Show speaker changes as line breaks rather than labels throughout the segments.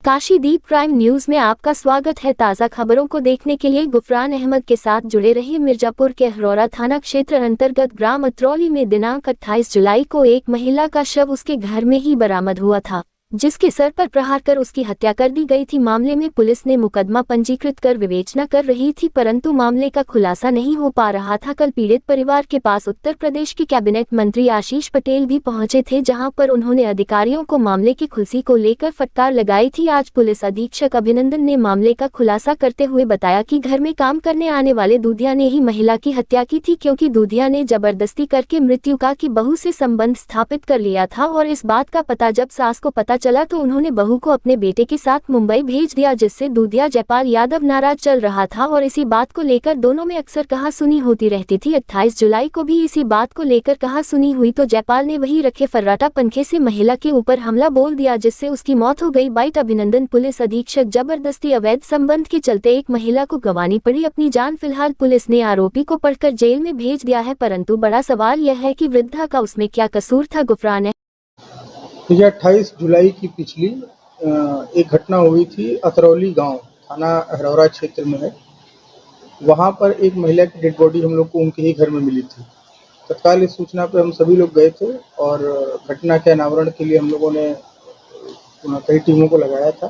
काशीदीप prime news में आपका स्वागत है। ताज़ा खबरों को देखने के लिए गुफरान अहमद के साथ जुड़े रहिए। मिर्जापुर के अहरौरा थाना क्षेत्र अंतर्गत ग्राम अतरौली में दिनांक 28 जुलाई को एक महिला का शव उसके घर में ही बरामद हुआ था, जिसके सर पर प्रहार कर उसकी हत्या कर दी गई थी। मामले में पुलिस ने मुकदमा पंजीकृत कर विवेचना कर रही थी, परंतु मामले का खुलासा नहीं हो पा रहा था। कल पीड़ित परिवार के पास उत्तर प्रदेश के कैबिनेट मंत्री आशीष पटेल भी पहुंचे थे, जहां पर उन्होंने अधिकारियों को मामले की खुलसी को लेकर फटकार लगाई थी। आज पुलिस अधीक्षक अभिनंदन ने मामले का खुलासा करते हुए बताया कि घर में काम करने आने वाले दूधिया ने ही महिला की हत्या की थी, क्योंकि दूधिया ने जबरदस्ती करके मृत्यु की बहू से संबंध स्थापित कर लिया था और इस बात का पता जब सास को पता चला तो उन्होंने बहू को अपने बेटे के साथ मुंबई भेज दिया, जिससे दूधिया जयपाल यादव नाराज चल रहा था और इसी बात को लेकर दोनों में अक्सर कहासुनी होती रहती थी। 28 जुलाई को भी इसी बात को लेकर कहासुनी हुई तो जयपाल ने वही रखे फर्राटा पंखे से महिला के ऊपर हमला बोल दिया, जिससे उसकी मौत हो गई। बाइट अभिनंदन पुलिस अधीक्षक। जबरदस्ती अवैध संबंध के चलते एक महिला को गंवानी पड़ी अपनी जान। फिलहाल पुलिस ने आरोपी को पकड़कर जेल में भेज दिया है, परंतु बड़ा सवाल यह है कि वृद्धा का उसमें क्या कसूर था। गुफरान
28 जुलाई की पिछली एक घटना हुई थी। अतरौली गांव थाना अहरौरा क्षेत्र में है। वहां पर एक महिला की डेड बॉडी हम लोग को उनके ही घर में मिली थी। तत्काल इस सूचना पर हम सभी लोग गए थे और घटना के अनावरण के लिए हम लोगों ने कई टीमों को लगाया था।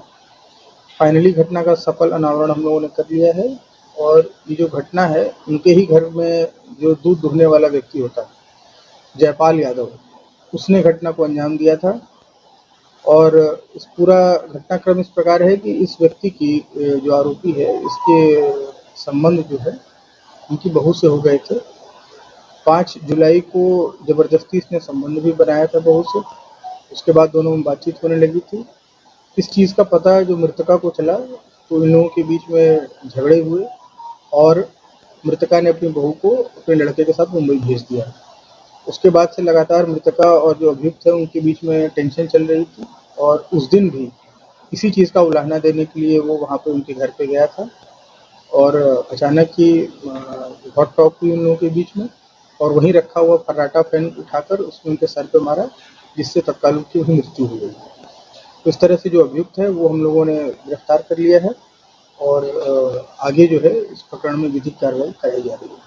फाइनली घटना का सफल अनावरण हम लोगों ने कर लिया है और ये जो घटना है उनके ही घर में जो दूध दुहने वाला व्यक्ति होता है जयपाल यादव, उसने घटना को अंजाम दिया था। और इस पूरा घटनाक्रम इस प्रकार है कि इस व्यक्ति की जो आरोपी है इसके संबंध जो है उनकी बहू से हो गए थे। 5 जुलाई को जबरदस्ती इसने संबंध भी बनाया था बहू से। उसके बाद दोनों में बातचीत होने लगी थी। इस चीज़ का पता जो मृतका को चला तो इन लोगों के बीच में झगड़े हुए और मृतका ने अपनी बहू को अपने लड़के के साथ मुंबई भेज दिया। उसके बाद से लगातार मृतका और जो अभियुक्त है उनके बीच में टेंशन चल रही थी और उस दिन भी इसी चीज़ का उलाहना देने के लिए वो वहाँ पे उनके घर पे गया था और अचानक ही हॉट टॉक हुई उन लोगों के बीच में और वहीं रखा हुआ फर्राटा फैन उठाकर उसने उनके सर पे मारा, जिससे तत्काल उनकी वहीं मृत्यु हो गई। तो इस तरह से जो अभियुक्त है वो हम लोगों ने गिरफ्तार कर लिया है और आगे जो है इस प्रकरण में विधिक कार्रवाई कराई जा रही है।